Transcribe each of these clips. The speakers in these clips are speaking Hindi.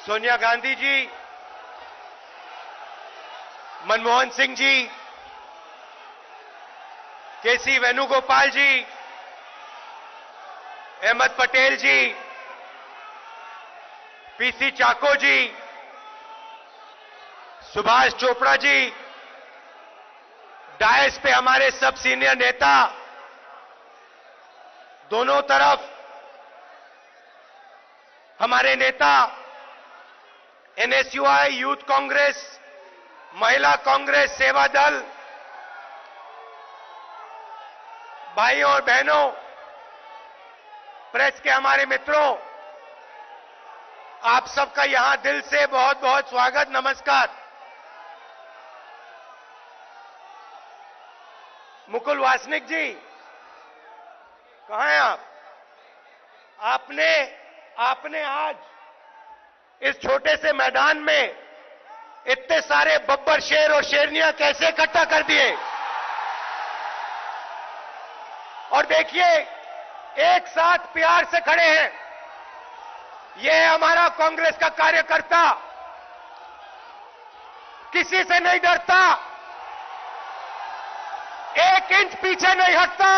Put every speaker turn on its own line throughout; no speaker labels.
सोनिया गांधी जी, मनमोहन सिंह जी, केसी वेणुगोपाल जी, अहमद पटेल जी, पीसी चाको जी, सुभाष चोपड़ा जी, डायस पे हमारे सब सीनियर नेता, दोनों तरफ हमारे नेता, एनएसयूआई, यूथ कांग्रेस, महिला कांग्रेस, सेवा दल, भाइयों और बहनों, प्रेस के हमारे मित्रों, आप सबका यहां दिल से बहुत बहुत स्वागत, नमस्कार। मुकुल वासनिक जी, कहां हैं आप? आपने आज इस छोटे से मैदान में इतने सारे बब्बर शेर और शेरनियां कैसे इकट्ठा कर दिए? और देखिए, एक साथ प्यार से खड़े हैं। यह हमारा कांग्रेस का कार्यकर्ता किसी से नहीं डरता, एक इंच पीछे नहीं हटता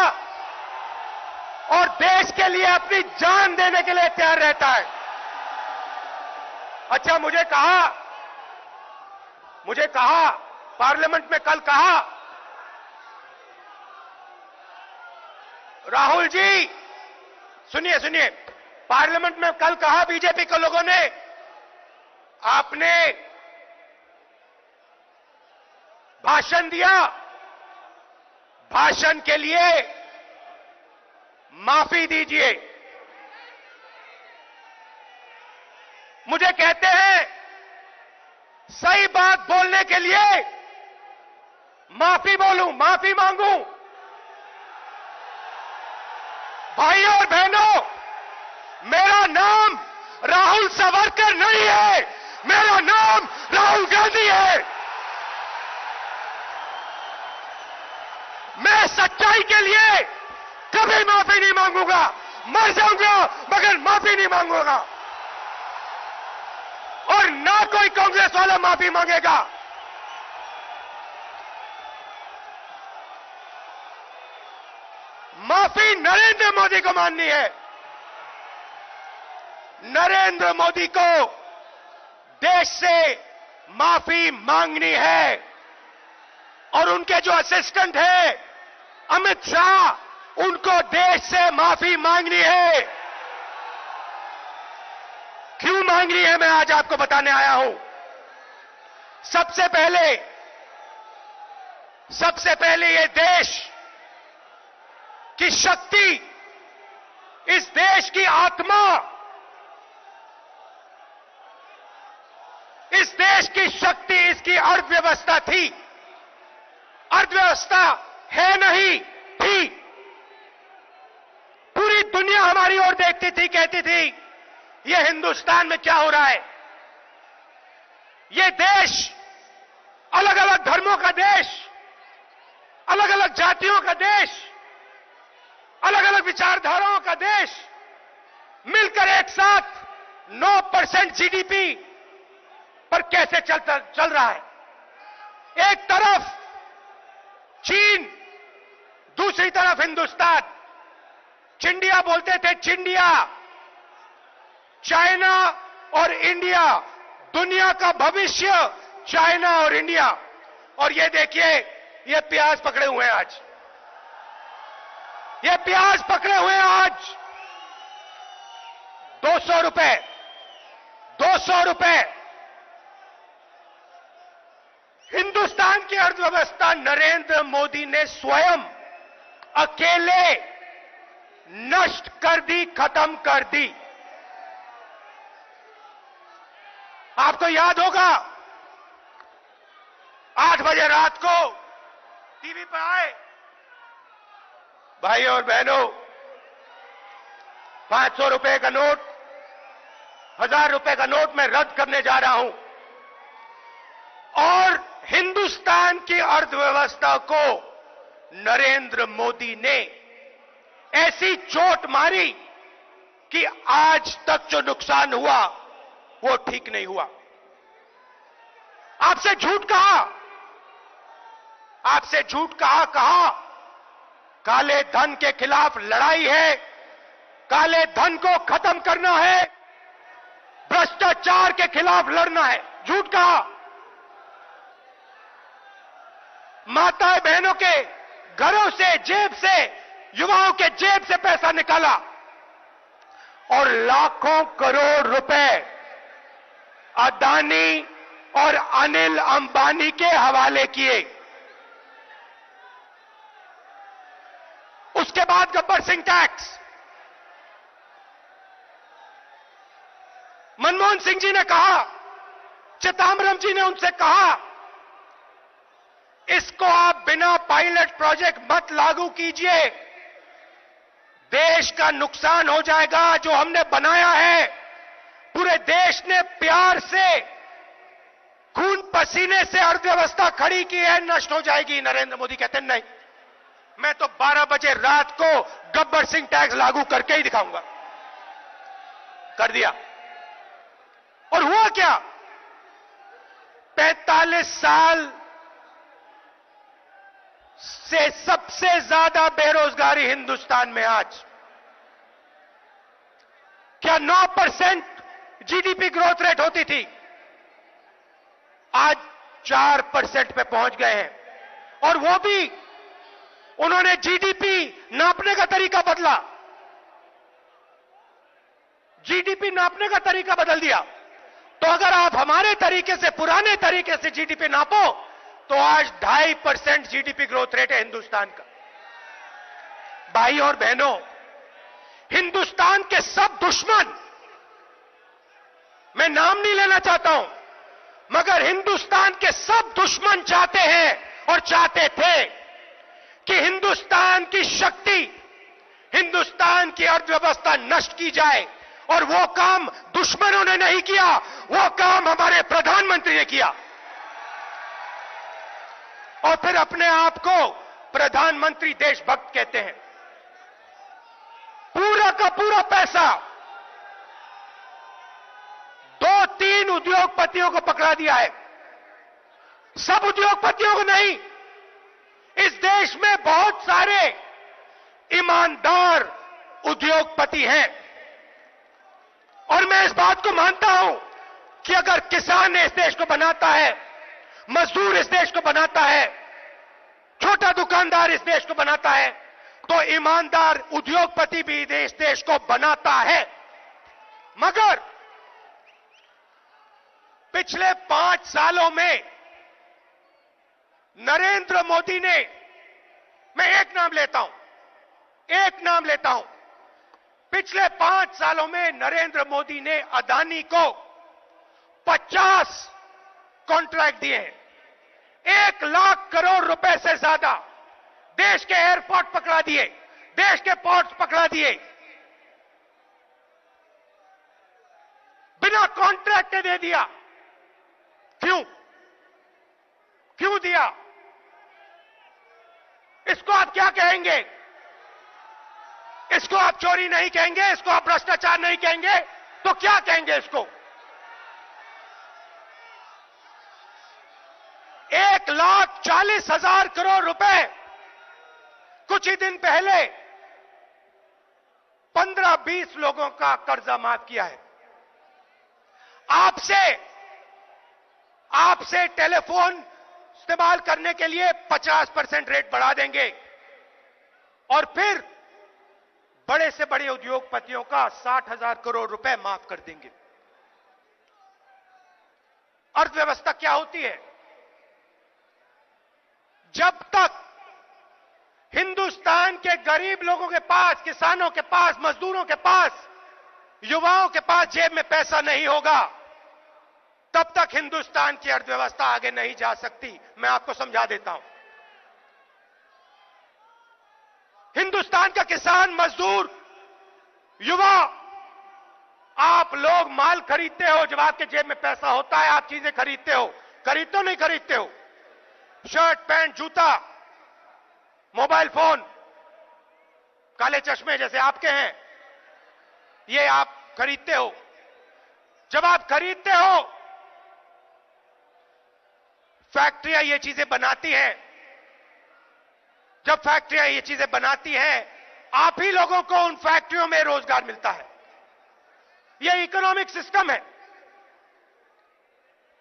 और देश के लिए अपनी जान देने के लिए तैयार रहता है। अच्छा, मुझे कहा पार्लियामेंट में कल कहा, राहुल जी सुनिए, पार्लियामेंट में कल कहा बीजेपी के लोगों ने, आपने भाषण दिया, भाषण के लिए माफी दीजिए। मुझे कहते हैं सही बात बोलने के लिए माफी बोलूं, माफी मांगूं। भाइयों और बहनों, मेरा नाम राहुल सावरकर नहीं है, मेरा नाम राहुल गांधी है। मैं सच्चाई के लिए कभी माफी नहीं मांगूंगा, मर जाऊंगा मगर माफी नहीं मांगूंगा, और ना कोई कांग्रेस वाला माफी मांगेगा। माफी नरेंद्र मोदी को माननी है। नरेंद्र मोदी को देश से माफी मांगनी है, और उनके जो असिस्टेंट हैं अमित शाह, उनको देश से माफी मांगनी है। क्यों मांगनी है, मैं आज आपको बताने आया हूं। सबसे पहले ये देश की शक्ति, इस देश की आत्मा, इस देश की शक्ति इसकी अर्थव्यवस्था थी। अर्थव्यवस्था है नहीं थी। पूरी दुनिया हमारी ओर देखती थी, कहती थी ये हिंदुस्तान में क्या हो रहा है। ये देश अलग अलग धर्मों का देश, अलग अलग जातियों का देश, अलग अलग विचारधाराओं का देश मिलकर एक साथ 9% जीडीपी पर कैसे चल रहा है। एक तरफ चीन, दूसरी तरफ हिंदुस्तान। चिंडिया बोलते थे, चिंडिया। चाइना और इंडिया, दुनिया का भविष्य चाइना और इंडिया। और ये देखिए, ये प्याज पकड़े हुए हैं आज, ये प्याज पकड़े हुए हैं आज 200 रुपए, 200 रुपए। हिंदुस्तान की अर्थव्यवस्था नरेंद्र मोदी ने स्वयं अकेले नष्ट कर दी, खत्म कर दी। आपको याद होगा, 8 बजे रात को टीवी पर आए, भाइयों और बहनों, 500 रुपए का नोट, 1000 रुपए का नोट मैं रद्द करने जा रहा हूं। और हिंदुस्तान की अर्थव्यवस्था को नरेंद्र मोदी ने ऐसी चोट मारी कि आज तक जो नुकसान हुआ वो ठीक नहीं हुआ। आपसे झूठ कहा, आपसे झूठ कहा काले धन के खिलाफ लड़ाई है, काले धन को खत्म करना है, भ्रष्टाचार के खिलाफ लड़ना है, झूठ कहा। माताएं बहनों के घरों से, जेब से, युवाओं के जेब से पैसा निकाला और लाखों करोड़ रुपए अदानी और अनिल अंबानी के हवाले किए। उसके बाद गब्बर सिंह टैक्स, मनमोहन सिंह जी ने कहा, चिदंबरम जी ने उनसे कहा, इसको आप बिना पायलट प्रोजेक्ट मत लागू कीजिए, देश का नुकसान हो जाएगा। जो हमने बनाया है, पूरे देश ने प्यार से, खून पसीने से अर्थव्यवस्था खड़ी की है, नष्ट हो जाएगी। नरेंद्र मोदी कहते नहीं, मैं तो 12 बजे रात को गब्बर सिंह टैक्स लागू करके ही दिखाऊंगा। कर दिया। और हुआ क्या? 45 साल से सबसे ज्यादा बेरोजगारी हिंदुस्तान में आज। क्या 9% जीडीपी ग्रोथ रेट होती थी? आज 4% पे पहुंच गए हैं। और वो भी उन्होंने जीडीपी नापने का तरीका बदला, जीडीपी नापने का तरीका बदल दिया। तो अगर आप हमारे तरीके से, पुराने तरीके से जीडीपी नापो तो आज 2.5% जीडीपी ग्रोथ रेट है हिंदुस्तान का। भाई और बहनों, हिंदुस्तान के सब दुश्मन, मैं नाम नहीं लेना चाहता हूं, मगर हिंदुस्तान के सब दुश्मन चाहते हैं और चाहते थे कि हिंदुस्तान की शक्ति, हिंदुस्तान की अर्थव्यवस्था नष्ट की जाए। और वो काम दुश्मनों ने नहीं किया, वो काम हमारे प्रधानमंत्री ने किया। और फिर अपने आप को प्रधानमंत्री देशभक्त कहते हैं। पूरा का पूरा पैसा 2-3 उद्योगपतियों को पकड़ा दिया है। सब उद्योगपतियों को नहीं, इस देश में बहुत सारे ईमानदार उद्योगपति हैं। और मैं इस बात को मानता हूं कि अगर किसान इस देश को बनाता है, मजदूर इस देश को बनाता है, छोटा दुकानदार इस देश को बनाता है, तो ईमानदार उद्योगपति भी इस देश को बनाता है। मगर पिछले 5 सालों में नरेंद्र मोदी ने, मैं एक नाम लेता हूं, पिछले 5 सालों में नरेंद्र मोदी ने अदानी को 50 कॉन्ट्रैक्ट दिए हैं, 1 लाख करोड़ रुपए से ज्यादा। देश के एयरपोर्ट पकड़ा दिए, देश के पोर्ट्स पकड़ा दिए, बिना कॉन्ट्रैक्ट के दे दिया। क्यों दिया? इसको आप क्या कहेंगे? इसको आप चोरी नहीं कहेंगे, इसको आप भ्रष्टाचार नहीं कहेंगे, तो क्या कहेंगे इसको? 1,40,000 करोड़ रुपए कुछ ही दिन पहले 15-20 लोगों का कर्जा माफ किया है। आपसे टेलीफोन इस्तेमाल करने के लिए 50% रेट बढ़ा देंगे और फिर बड़े से बड़े उद्योगपतियों का 60,000 करोड़ रुपए माफ कर देंगे। अर्थव्यवस्था क्या होती है? जब तक हिंदुस्तान के गरीब लोगों के पास, किसानों के पास, मजदूरों के पास, युवाओं के पास जेब में पैसा नहीं होगा, तब तक हिंदुस्तान की अर्थव्यवस्था आगे नहीं जा सकती। मैं आपको समझा देता हूं। हिंदुस्तान का किसान, मजदूर, युवा, आप लोग माल खरीदते हो जब आपके जेब में पैसा होता है, आप चीजें खरीदते हो। खरीदते हो नहीं खरीदते हो? शर्ट, पैंट, जूता, मोबाइल फोन, काले चश्मे जैसे आपके हैं, ये आप खरीदते हो। जब आप खरीदते हो, फैक्ट्रियां ये चीजें बनाती हैं। जब फैक्ट्रियां ये चीजें बनाती हैं, आप ही लोगों को उन फैक्ट्रियों में रोजगार मिलता है। यह इकोनॉमिक सिस्टम है।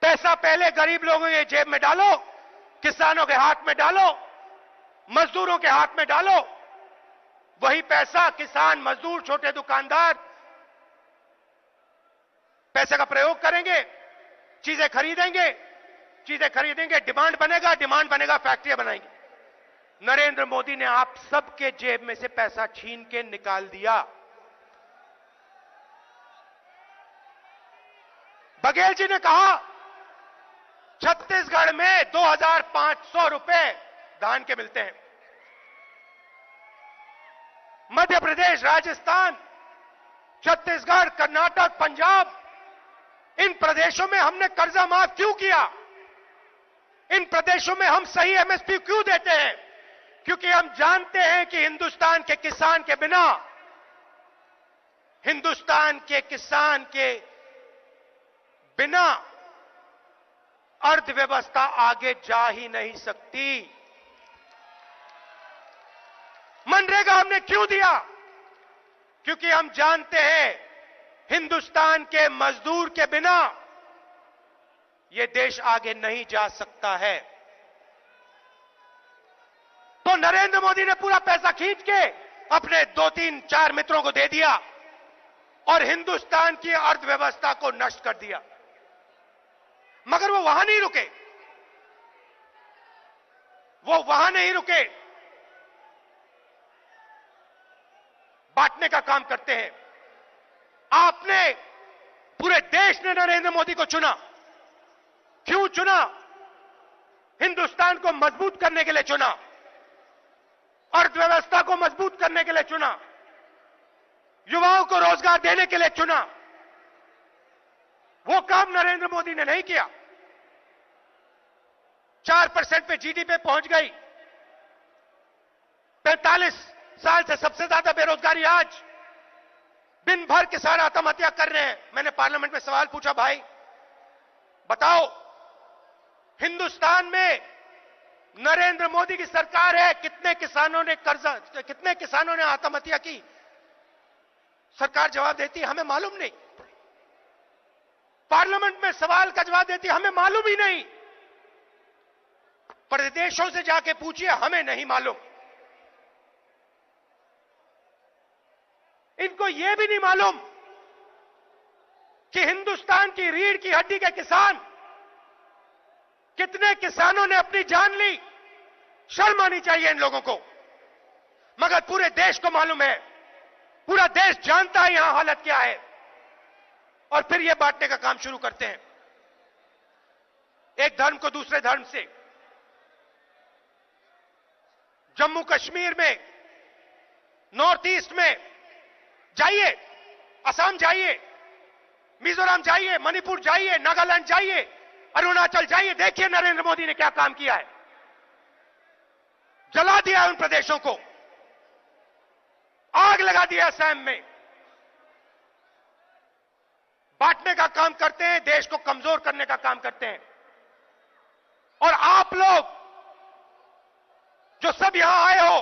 पैसा पहले गरीब लोगों के जेब में डालो, किसानों के हाथ में डालो, मजदूरों के हाथ में डालो। वही पैसा किसान, मजदूर, छोटे दुकानदार पैसे का प्रयोग करेंगे, चीजें खरीदेंगे, डिमांड बनेगा, फैक्ट्रियां बनाएंगे। नरेंद्र मोदी ने आप सबके जेब में से पैसा छीन के निकाल दिया। बघेल जी ने कहा छत्तीसगढ़ में 2,500 रुपए धान के मिलते हैं। मध्य प्रदेश, राजस्थान, छत्तीसगढ़, कर्नाटक, पंजाब, इन प्रदेशों में हमने कर्जा माफ क्यों किया? इन प्रदेशों में हम सही एमएसपी क्यों देते हैं? क्योंकि हम जानते हैं कि हिंदुस्तान के किसान के बिना, हिंदुस्तान के किसान के बिना अर्थव्यवस्था आगे जा ही नहीं सकती। मनरेगा हमने क्यों दिया? क्योंकि हम जानते हैं हिंदुस्तान के मजदूर के बिना यह देश आगे नहीं जा सकता है। तो नरेंद्र मोदी ने पूरा पैसा खींच के अपने 2-3-4 मित्रों को दे दिया और हिंदुस्तान की अर्थव्यवस्था को नष्ट कर दिया। मगर वो वहां नहीं रुके, बांटने का काम करते हैं। आपने, पूरे देश ने नरेंद्र मोदी को चुना। क्यों चुना? हिंदुस्तान को मजबूत करने के लिए चुना, अर्थव्यवस्था को मजबूत करने के लिए चुना, युवाओं को रोजगार देने के लिए चुना। वो काम नरेंद्र मोदी ने नहीं किया। 4% पे जीडीपी पहुंच गई। 45 साल से सबसे ज्यादा बेरोजगारी आज। दिन भर किसान आत्महत्या कर रहे हैं। मैंने पार्लियामेंट में सवाल पूछा, भाई बताओ, हिंदुस्तान में नरेंद्र मोदी की सरकार है, कितने किसानों ने आत्महत्या की? सरकार जवाब देती है, हमें मालूम नहीं। पार्लियामेंट में सवाल का जवाब देती है, हमें मालूम ही नहीं। प्रदेशों से जाके पूछिए, हमें नहीं मालूम। इनको यह भी नहीं मालूम कि हिंदुस्तान की रीढ़ की हड्डी के किसान, कितने किसानों ने अपनी जान ली। शर्म आनी चाहिए इन लोगों को। मगर पूरे देश को मालूम है, पूरा देश जानता है यहां हालत क्या है, और फिर यह बांटने का काम शुरू करते हैं। एक धर्म को दूसरे धर्म से। जम्मू कश्मीर में, नॉर्थ ईस्ट में जाइए, असम जाइए, मिजोरम जाइए, मणिपुर जाइए, नागालैंड जाइए, अरुणाचल जाइए, देखिए नरेंद्र मोदी ने क्या काम किया है। जला दिया उन प्रदेशों को, आग लगा दिया असम में। बांटने का काम करते हैं, देश को कमजोर करने का काम करते हैं। और आप लोग जो सब यहां आए हो,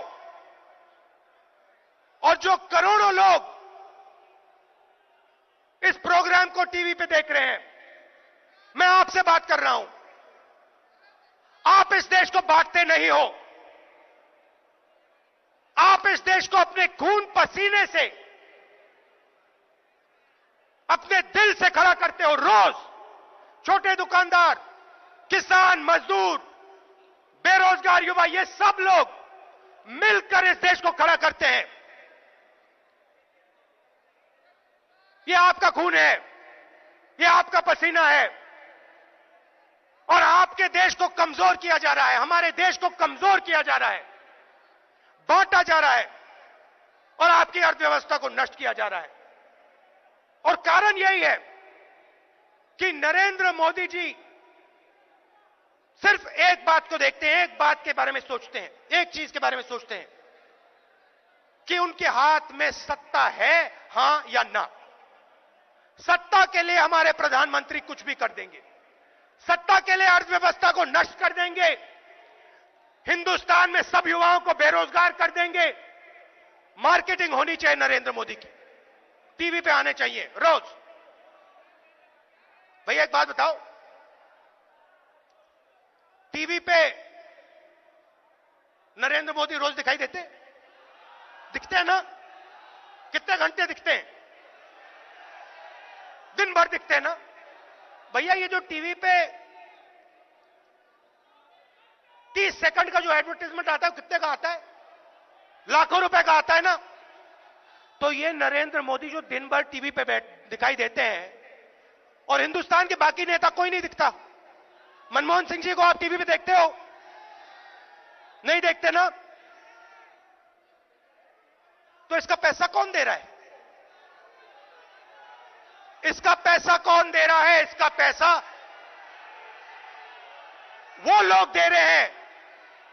और जो करोड़ों लोग इस प्रोग्राम को टीवी पे देख रहे हैं, मैं आपसे बात कर रहा हूं। आप इस देश को बांटते नहीं हो। आप इस देश को अपने खून पसीने से, अपने दिल से खड़ा करते हो। रोज छोटे दुकानदार, किसान, मजदूर, बेरोजगार युवा, ये सब लोग मिलकर इस देश को खड़ा करते हैं। ये आपका खून है, ये आपका पसीना है, और आपके देश को कमजोर किया जा रहा है, हमारे देश को कमजोर किया जा रहा है, बांटा जा रहा है, और आपकी अर्थव्यवस्था को नष्ट किया जा रहा है। और कारण यही है कि नरेंद्र मोदी जी सिर्फ एक बात को देखते हैं, एक बात के बारे में सोचते हैं, एक चीज के बारे में सोचते हैं कि उनके हाथ में सत्ता है, हां या ना। सत्ता के लिए हमारे प्रधानमंत्री कुछ भी कर देंगे, सत्ता के लिए अर्थव्यवस्था को नष्ट कर देंगे, हिंदुस्तान में सब युवाओं को बेरोजगार कर देंगे। मार्केटिंग होनी चाहिए नरेंद्र मोदी की, टीवी पे आने चाहिए रोज। भैया एक बात बताओ, टीवी पे नरेंद्र मोदी रोज दिखाई दिखते हैं ना? कितने घंटे दिखते हैं? दिन भर दिखते हैं ना? भैया ये जो टीवी पे 30 सेकंड का जो एडवर्टाइजमेंट आता है कितने का आता है? लाखों रुपए का आता है ना? तो ये नरेंद्र मोदी जो दिन भर टीवी पे दिखाई देते हैं और हिंदुस्तान के बाकी नेता कोई नहीं दिखता। मनमोहन सिंह जी को आप टीवी पे देखते हो? नहीं देखते ना? तो इसका पैसा कौन दे रहा है? इसका पैसा कौन दे रहा है? इसका पैसा वो लोग दे रहे हैं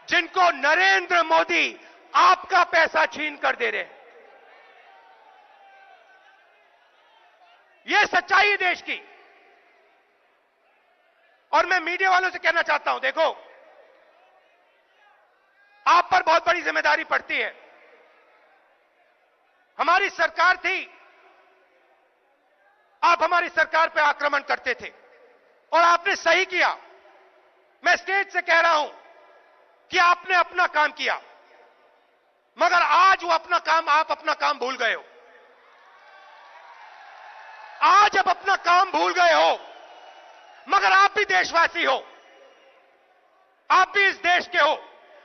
जिनको नरेंद्र मोदी आपका पैसा छीन कर दे रहे हैं। यह सच्चाई है देश की। और मैं मीडिया वालों से कहना चाहता हूं, देखो आप पर बहुत बड़ी जिम्मेदारी पड़ती है। हमारी सरकार थी, आप हमारी सरकार पर आक्रमण करते थे और आपने सही किया। मैं स्टेज से कह रहा हूं कि आपने अपना काम किया, मगर आज वो आप अपना काम भूल गए हो। आज आप अपना काम भूल गए हो, मगर आप भी देशवासी हो, आप भी इस देश के हो।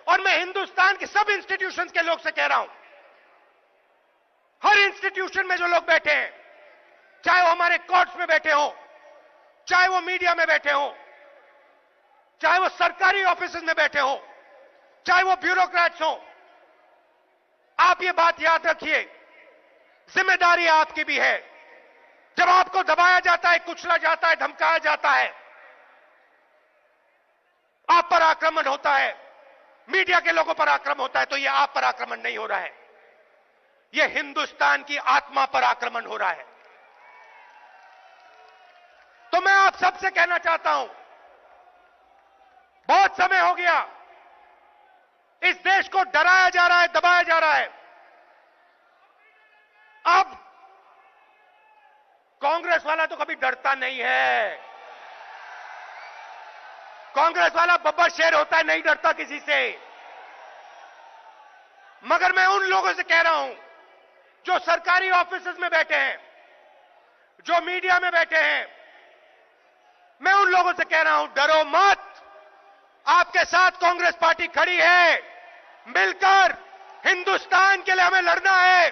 और मैं हिंदुस्तान के सब इंस्टीट्यूशंस के लोग से कह रहा हूं, हर इंस्टीट्यूशन में जो लोग बैठे हैं, चाहे वो हमारे कोर्ट्स में बैठे हो, चाहे वो मीडिया में बैठे हो, चाहे वो सरकारी ऑफिसेज में बैठे हो, चाहे वो ब्यूरोक्रेट्स हो, आप ये बात याद रखिए, जिम्मेदारी आपकी भी है। जब आपको दबाया जाता है, कुचला जाता है, धमकाया जाता है, आप पर आक्रमण होता है, मीडिया के लोगों पर आक्रमण होता है, तो यह आप पर आक्रमण नहीं हो रहा है, यह हिंदुस्तान की आत्मा पर आक्रमण हो रहा है। तो मैं आप सबसे कहना चाहता हूं, बहुत समय हो गया इस देश को डराया जा रहा है, दबाया जा रहा है। अब कांग्रेस वाला तो कभी डरता नहीं है। कांग्रेस वाला बब्बर शेर होता है, नहीं डरता किसी से। मगर मैं उन लोगों से कह रहा हूं जो सरकारी ऑफिसेज में बैठे हैं, जो मीडिया में बैठे हैं, मैं उन लोगों से कह रहा हूं, डरो मत। आपके साथ कांग्रेस पार्टी खड़ी है, मिलकर हिंदुस्तान के लिए हमें लड़ना है।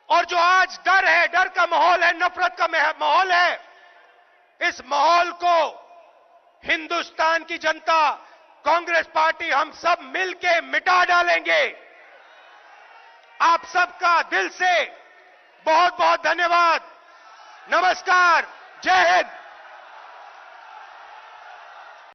और जो आज डर है, डर का माहौल है, नफरत का माहौल है, इस माहौल को हिंदुस्तान की जनता, कांग्रेस पार्टी, हम सब मिलके मिटा डालेंगे। आप सबका दिल से बहुत बहुत धन्यवाद। नमस्कार, जय हिंद।